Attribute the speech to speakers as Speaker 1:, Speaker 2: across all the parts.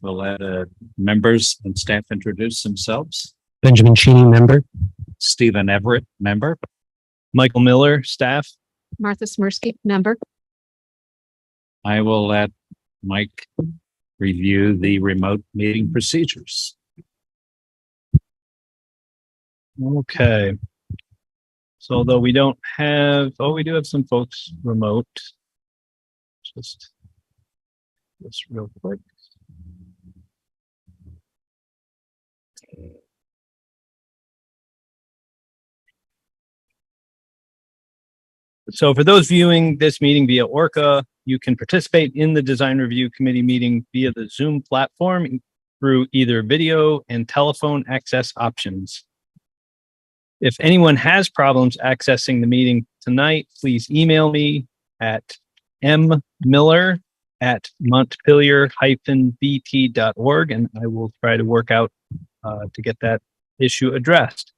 Speaker 1: We'll let members and staff introduce themselves.
Speaker 2: Benjamin Cheney, member.
Speaker 1: Stephen Everett, member.
Speaker 3: Michael Miller, staff.
Speaker 4: Martha Smirsky, member.
Speaker 1: I will let Mike review the remote meeting procedures.
Speaker 3: Okay. So although we don't have, we do have some folks remote. Just real quick. So for those viewing this meeting via ORCA, you can participate in the design review committee meeting via the Zoom platform through either video and telephone access options. If anyone has problems accessing the meeting tonight, please email me at mmiller@montpelier-bt.org, and I will try to work out to get that issue addressed.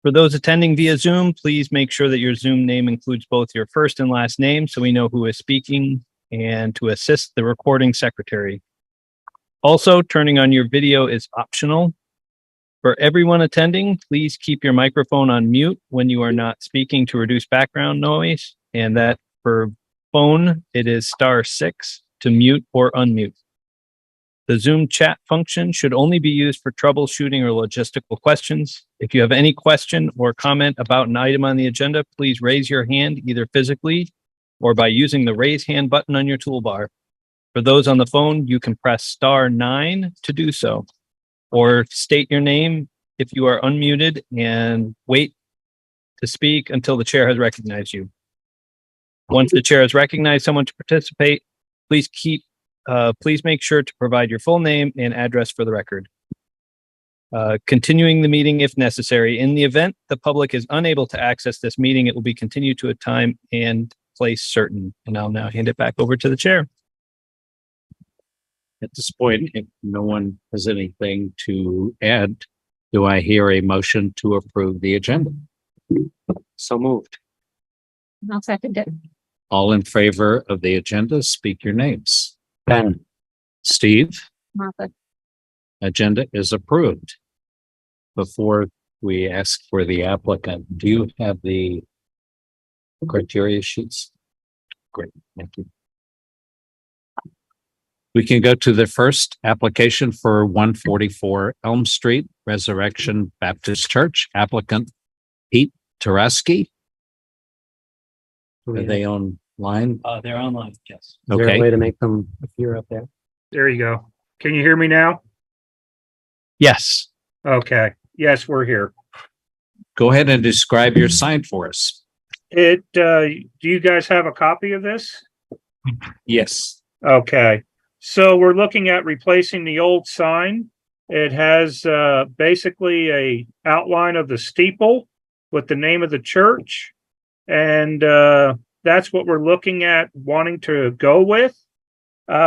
Speaker 3: For those attending via Zoom, please make sure that your Zoom name includes both your first and last name so we know who is speaking, and to assist the recording secretary. Also, turning on your video is optional. For everyone attending, please keep your microphone on mute when you are not speaking to reduce background noise, and that for phone, it is *6 to mute or unmute. The Zoom chat function should only be used for troubleshooting or logistical questions. If you have any question or comment about an item on the agenda, please raise your hand either physically or by using the raise hand button on your toolbar. For those on the phone, you can press *9 to do so, or state your name if you are unmuted and wait to speak until the chair has recognized you. Once the chair has recognized someone to participate, please make sure to provide your full name and address for the record. Continuing the meeting if necessary. In the event the public is unable to access this meeting, it will be continued to a time and place certain. And I'll now hand it back over to the chair.
Speaker 1: At this point, if no one has anything to add, do I hear a motion to approve the agenda?
Speaker 2: So moved.
Speaker 4: I'll second it.
Speaker 1: All in favor of the agenda, speak your names.
Speaker 2: Ben.
Speaker 1: Steve,
Speaker 4: Martha.
Speaker 1: agenda is approved. Before we ask for the applicant, do you have the criteria sheets? Great, thank you. We can go to the first application for 144 Elm Street, Resurrection Baptist Church. Applicant Pete Taraski. Are they online?
Speaker 3: They're online, yes.
Speaker 2: Is there
Speaker 1: Okay.
Speaker 2: a way to make them appear up there?
Speaker 5: There you go. Can you hear me now?
Speaker 3: Yes.
Speaker 5: Okay. Yes, we're here.
Speaker 1: Go ahead and describe your sign for us.
Speaker 5: Do you guys have a copy of this?
Speaker 1: Yes.
Speaker 5: Okay. So we're looking at replacing the old sign. It has basically a outline of the steeple with the name of the church. And that's what we're looking at wanting to go with.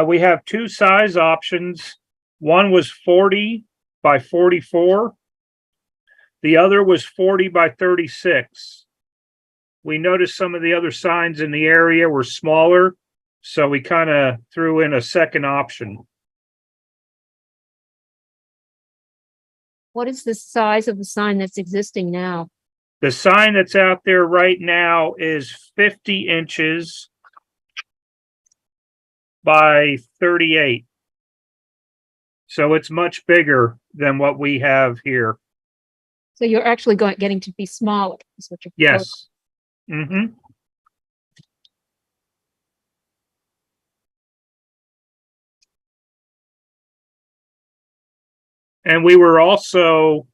Speaker 5: We have two size options. One was 40 by 44. The other was 40 by 36. We noticed some of the other signs in the area were smaller, so we kind of threw in a second option.
Speaker 4: What is the size of the sign that's existing now?
Speaker 5: The sign that's out there right now is 50 inches by 38. So it's much bigger than what we have here.
Speaker 4: So you're actually getting to be smaller, is what you're
Speaker 5: Yes. Mm-hmm. And we were also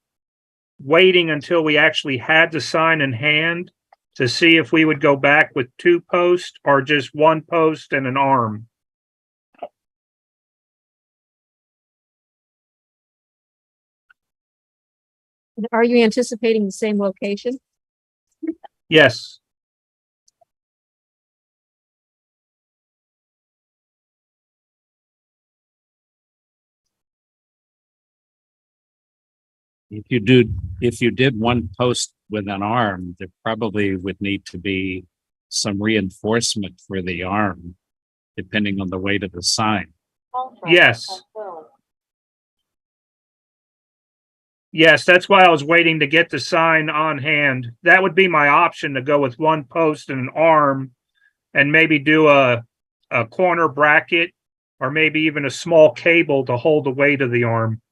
Speaker 5: waiting until we actually had the sign in hand to see if we would go back with 2 posts or just 1 post and an arm.
Speaker 4: Are you anticipating the same location?
Speaker 5: Yes.
Speaker 1: If you did 1 post with an arm, there probably would need to be some reinforcement for the arm, depending on the weight of the sign.
Speaker 5: Yes. Yes, that's why I was waiting to get the sign on hand. That would be my option, to go with one post and an arm and maybe do a corner bracket or maybe even a small cable to hold the weight of the arm.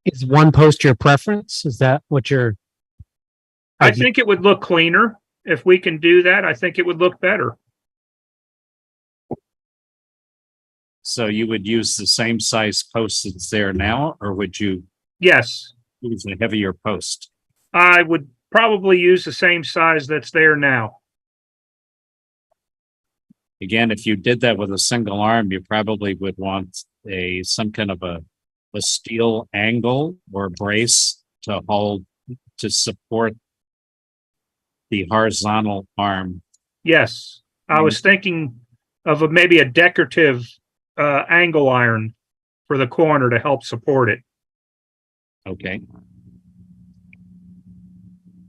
Speaker 2: Is one post your preference? Is that what you're?
Speaker 5: I think it would look cleaner. If we can do that, I think it would look better.
Speaker 1: So you would use the same size post that's there now, or would you
Speaker 5: Yes,
Speaker 1: use a heavier post?
Speaker 5: I would probably use the same size that's there now.
Speaker 1: Again, if you did that with a single arm, you probably would want some kind of a steel angle or brace to hold, to support the horizontal arm.
Speaker 5: Yes, I was thinking of maybe a decorative angle iron for the corner to help support it.
Speaker 1: Okay.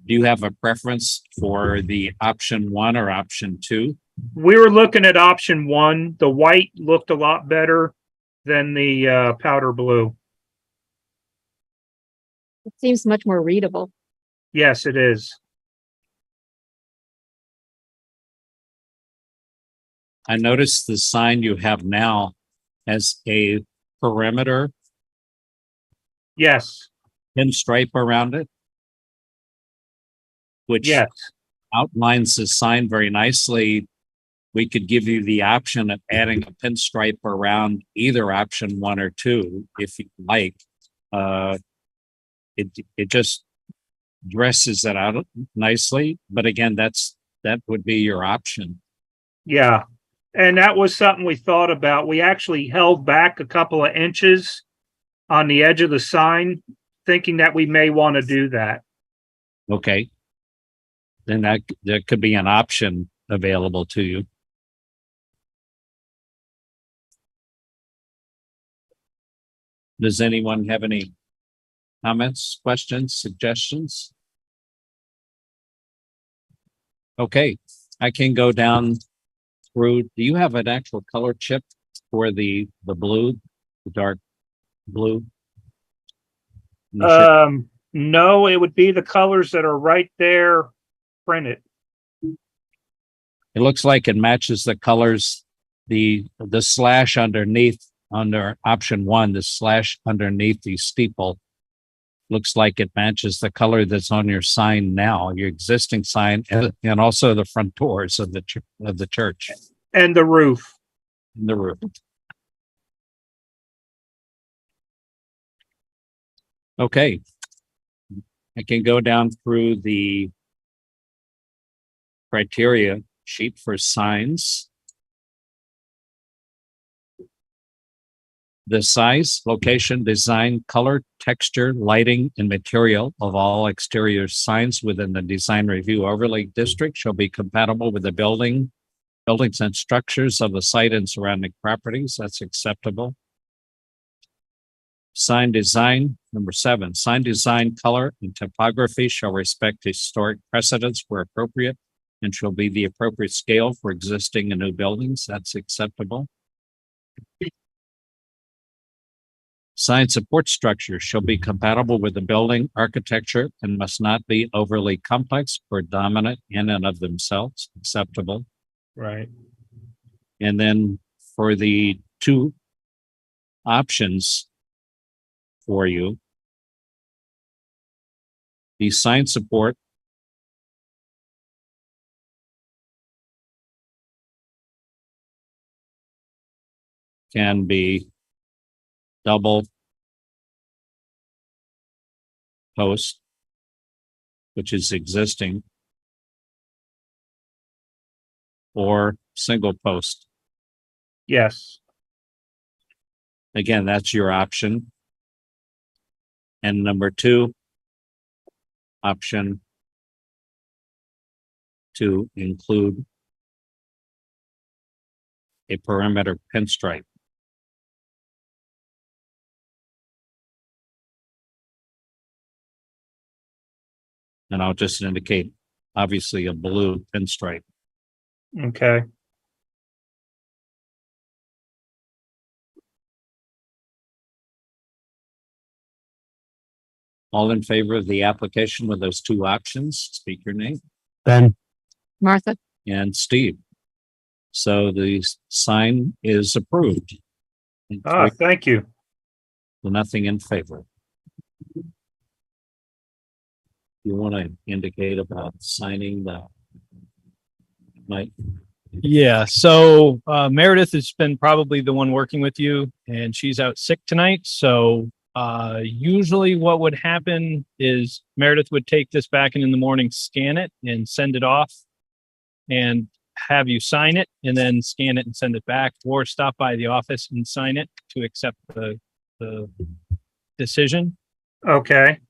Speaker 1: Do you have a preference for the option 1 or option 2?
Speaker 5: We were looking at option 1. The white looked a lot better than the powder blue.
Speaker 4: It seems much more readable.
Speaker 5: Yes, it is.
Speaker 1: I noticed the sign you have now has a perimeter
Speaker 5: Yes,
Speaker 1: pinstripe around it, which
Speaker 5: yes,
Speaker 1: outlines the sign very nicely. We could give you the option of adding a pinstripe around either option 1 or 2, if you like. It just dresses it out nicely, but again, that would be your option.
Speaker 5: yeah. And that was something we thought about. We actually held back a couple of inches on the edge of the sign, thinking that we may want to do that.
Speaker 1: Okay. Then that could be an option available to you. Does anyone have any comments, questions, suggestions? Okay, I can go down through. Do you have an actual color chip for the blue, the dark blue?
Speaker 5: No, it would be the colors that are right there printed.
Speaker 1: It looks like it matches the colors, the slash underneath under option 1, the slash underneath the steeple looks like it matches the color that's on your sign now, your existing sign, and also the front doors of the church
Speaker 5: And the roof.
Speaker 1: and the roof. Okay. I can go down through the criteria sheet for signs. The size, location, design, color, texture, lighting, and material of all exterior signs within the design review overlay district shall be compatible with the buildings and structures of the site and surrounding properties. That's acceptable. Sign design, number 7, sign design, color, and typography shall respect historic precedents where appropriate and shall be the appropriate scale for existing and new buildings. That's acceptable. Sign support structure shall be compatible with the building architecture and must not be overly complex or dominant in and of themselves. Acceptable.
Speaker 5: Right.
Speaker 1: And then for the 2 options for you, the sign support can be double post, which is existing, or single post.
Speaker 5: Yes.
Speaker 1: Again, that's your option. And number 2, option to include a perimeter pinstripe. And I'll just indicate, obviously, a blue pinstripe.
Speaker 5: Okay.
Speaker 1: All in favor of the application with those two options, speak your name.
Speaker 2: Ben,
Speaker 4: Martha,
Speaker 1: And Steve. So the sign is approved. And
Speaker 5: Ah,
Speaker 1: three-
Speaker 5: thank you.
Speaker 1: Nothing in favor. You want to indicate about signing the Mike?
Speaker 3: Yeah, so Meredith has been probably the one working with you and she's out sick tonight. So usually what would happen is Meredith would take this back and in the morning, scan it and send it off and have you sign it and then scan it and send it back, or stop by the office and sign it to accept the decision.
Speaker 5: Okay.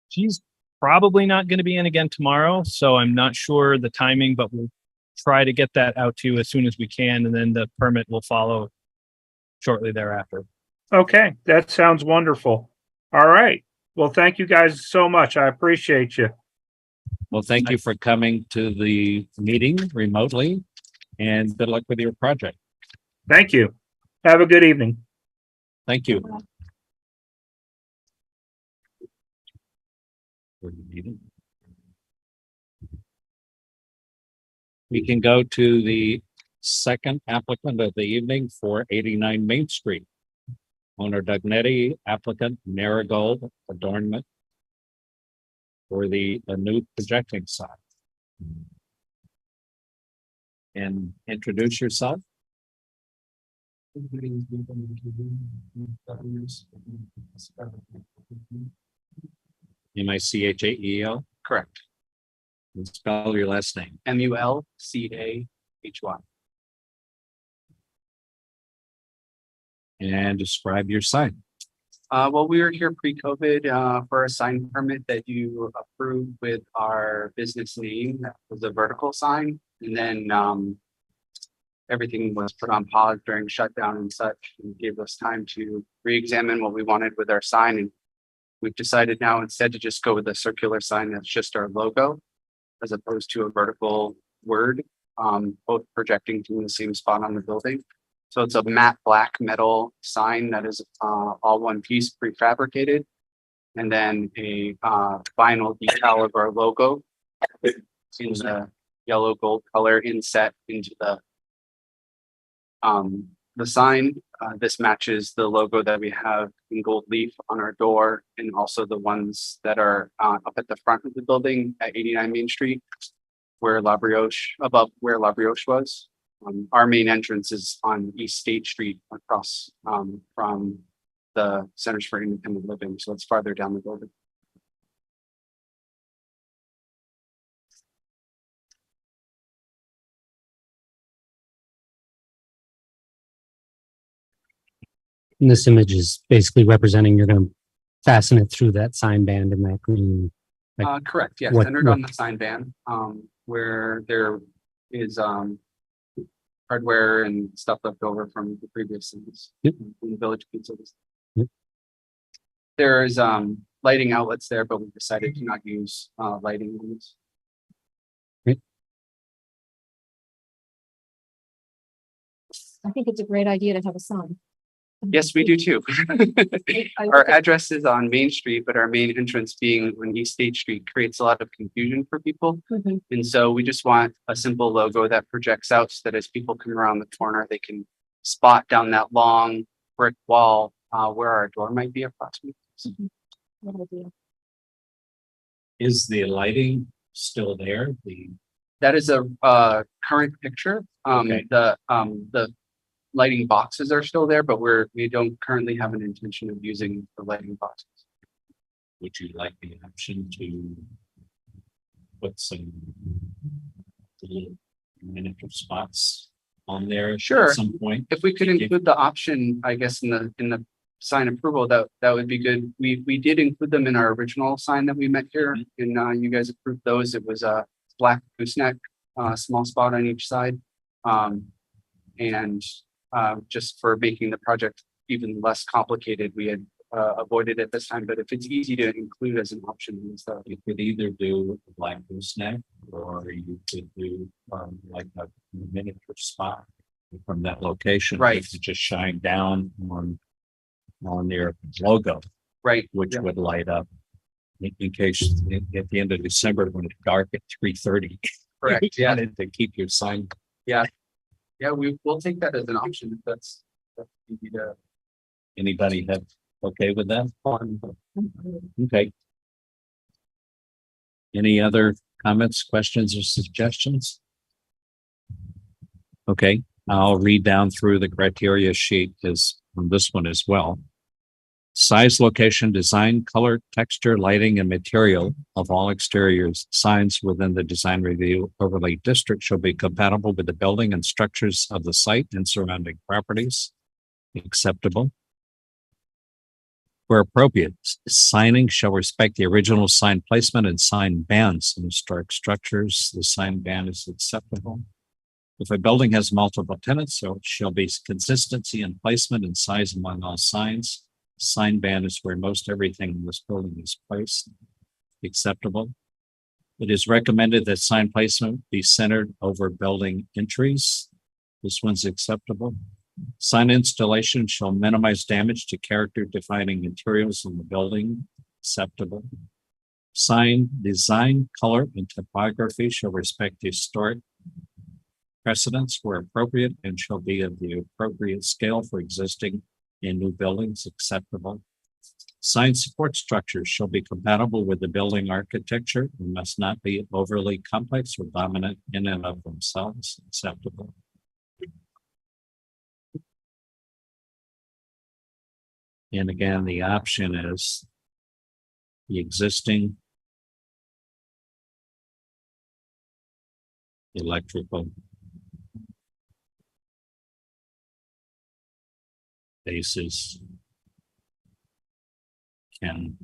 Speaker 3: She's probably not going to be in again tomorrow, so I'm not sure the timing, but we'll try to get that out to you as soon as we can, and then the permit will follow shortly thereafter.
Speaker 5: Okay. That sounds wonderful. All right. Well, thank you guys so much. I appreciate you.
Speaker 1: Well, thank you for coming to the meeting remotely and good luck with your project.
Speaker 5: Thank you. Have a good evening.
Speaker 1: Thank you. We can go to the second applicant of the evening for 89 Main Street. Owner Dugnetti, applicant Marigold Adornment for the new projecting sign. And introduce yourself. Michael?
Speaker 6: Correct.
Speaker 1: And spell your last name.
Speaker 6: Mulcahy.
Speaker 1: And describe your sign.
Speaker 6: Well, we were here pre-COVID for a sign permit that you approved with our business name. That was a vertical sign. And then everything was put on pause during shutdown and such, and gave us time to re-examine what we wanted with our sign. And we've decided now instead to just go with a circular sign that's just our logo, as opposed to a vertical word, both projecting from the same spot on the building. So it's a matte black metal sign that is all one piece prefabricated. And then a vinyl decal of our logo in the yellow gold color inset into the sign. This matches the logo that we have in gold leaf on our door, and also the ones that are up at the front of the building at 89 Main Street, where La Brioche, above where La Brioche was. Our main entrance is on East State Street across from the Centers for Independent Living, so it's farther down the building.
Speaker 2: and this image is basically representing you're going to fasten it through that sign band in that green.
Speaker 6: Correct, yes,
Speaker 2: what-
Speaker 6: centered on the sign band, where there is hardware and stuff left over from the previous things.
Speaker 2: Yep.
Speaker 6: From the village pizzas.
Speaker 2: Yep.
Speaker 6: There is lighting outlets there, but we decided to not use lighting on this.
Speaker 4: I think it's a great idea to have a sign.
Speaker 6: Yes, we do too.
Speaker 4: I
Speaker 6: Our
Speaker 4: look at-
Speaker 6: address is on Main Street, but our main entrance being on East State Street creates a lot of confusion for people.
Speaker 4: Mhm.
Speaker 6: And so we just want a simple logo that projects out so that as people come around the corner, they can spot down that long brick wall where our door might be approximately.
Speaker 4: Good idea.
Speaker 1: Is the lighting still there?
Speaker 6: That is a current picture.
Speaker 1: Okay.
Speaker 6: The lighting boxes are still there, but we don't currently have an intention of using the lighting boxes.
Speaker 1: Would you like the option to put some little miniature spots on there?
Speaker 6: Sure.
Speaker 1: At some point.
Speaker 6: If we could
Speaker 1: Okay.
Speaker 6: include the option, I guess, in the sign approval, that would be good. We did include them in our original sign that we met here, and you guys approved those. It was a black gooseneck, small spot on each side. And just for making the project even less complicated, we had avoided it this time, but if it's easy to include as an option,
Speaker 1: You could either do a black gooseneck or you could do like a miniature spot from that location.
Speaker 6: Right.
Speaker 1: To just shine down on their logo,
Speaker 6: right,
Speaker 1: which
Speaker 6: yeah.
Speaker 1: would light up in case at the end of December when it's dark at 3:30.
Speaker 6: Correct, yeah.
Speaker 1: To keep your sign.
Speaker 6: Yeah, we'll take that as an option if that's easy to.
Speaker 1: Anybody have okay with that? Okay. Any other comments, questions, or suggestions? Okay, I'll read down through the criteria sheet is on this one as well. Size, location, design, color, texture, lighting, and material of all exteriors signs within the design review overlay district shall be compatible with the building and structures of the site and surrounding properties. Acceptable. Where appropriate, signing shall respect the original sign placement and sign bands in historic structures. The sign band is acceptable. If a building has multiple tenants, so it shall be consistency in placement and size among all signs. Sign band is where most everything in this building is placed. Acceptable. It is recommended that sign placement be centered over building entries. This one's acceptable. Sign installation shall minimize damage to character defining materials in the building. Acceptable. Sign design, color, and typography shall respect historic precedents where appropriate and shall be of the appropriate scale for existing and new buildings. Acceptable. Sign support structures shall be compatible with the building architecture and must not be overly complex or dominant in and of themselves. Acceptable. And again, the option is the existing electrical bases can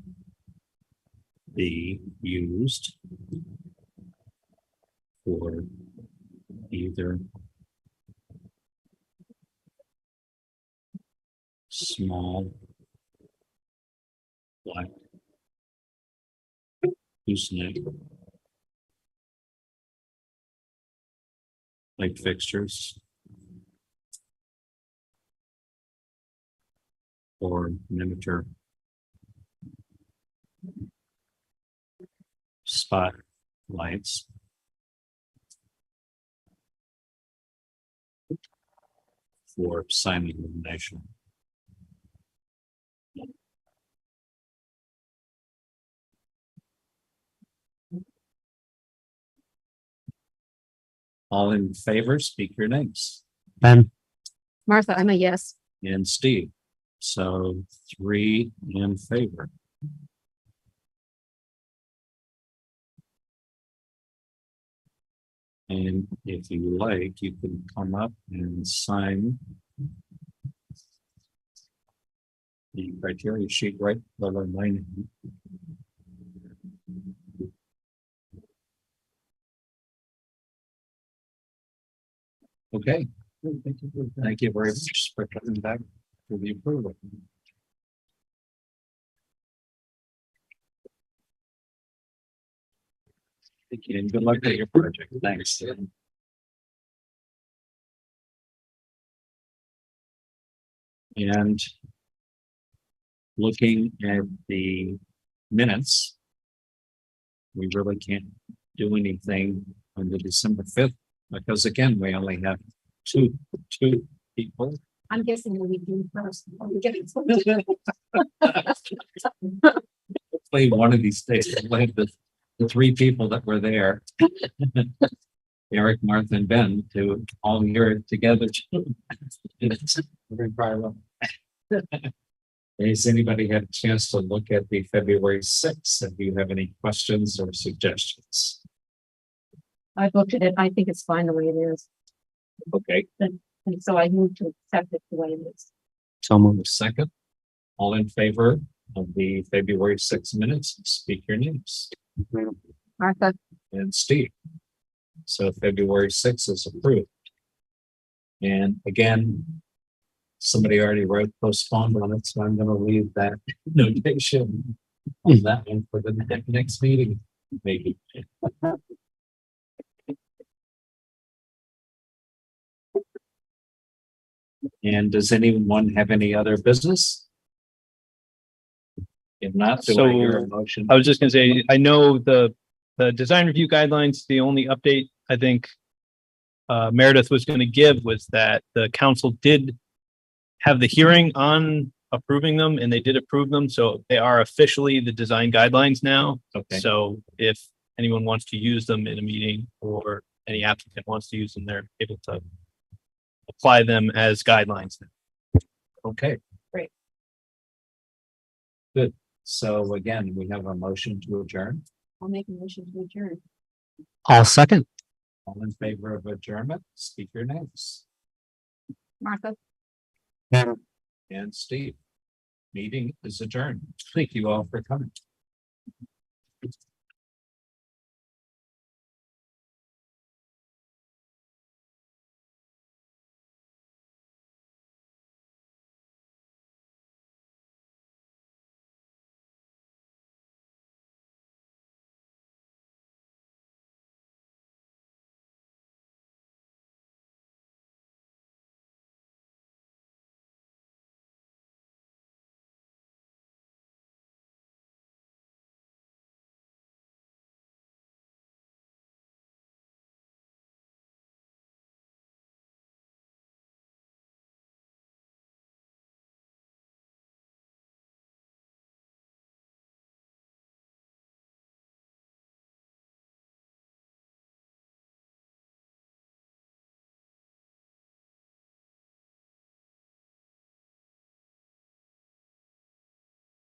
Speaker 1: be used for either small black gooseneck light fixtures or miniature spot lights for sign illumination. All in favor, speak your names.
Speaker 2: Ben,
Speaker 4: Martha, I'm a yes.
Speaker 1: And Steve. So 3 in favor. And if you like, you can come up and sign the criteria sheet right below mine. Okay. Thank you very much for coming back for the approval. Thank you, and good luck with your project. Thanks. And looking at the minutes, we really can't do anything on the December 5th because again, we only have two people.
Speaker 4: I'm guessing we do first.
Speaker 1: Hopefully one of these days, we'll have the 3 people that were there. Eric, Martha, and Ben to all hear it together. Has anybody had a chance to look at the February 6th? If you have any questions or suggestions?
Speaker 4: I looked at it. I think it's fine the way it is.
Speaker 1: Okay,
Speaker 4: And so I move to accept it the way it is.
Speaker 2: so moved.
Speaker 1: second. All in favor of the February 6th minutes, speak your names.
Speaker 4: Martha,
Speaker 1: And Steve. So February 6th is approved. And again, somebody already wrote postponed on it, so I'm gonna leave that notation on that one for the next meeting, maybe. And does anyone have any other business? If not, do I
Speaker 3: So,
Speaker 1: hear a motion?
Speaker 3: I was just gonna say, I know the design review guidelines, the only update I think Meredith was gonna give was that the council did have the hearing on approving them and they did approve them. So they are officially the design guidelines now.
Speaker 1: Okay,
Speaker 3: So if anyone wants to use them in a meeting or any applicant wants to use them, they're able to apply them as guidelines.
Speaker 1: okay.
Speaker 4: Great.
Speaker 1: Good. So again, we have a motion to adjourn.
Speaker 4: I'll make a motion to adjourn.
Speaker 2: I'll second.
Speaker 1: All in favor of adjournment, speak your names.
Speaker 4: Martha?
Speaker 1: And Steve. Meeting is adjourned. Thank you all for coming.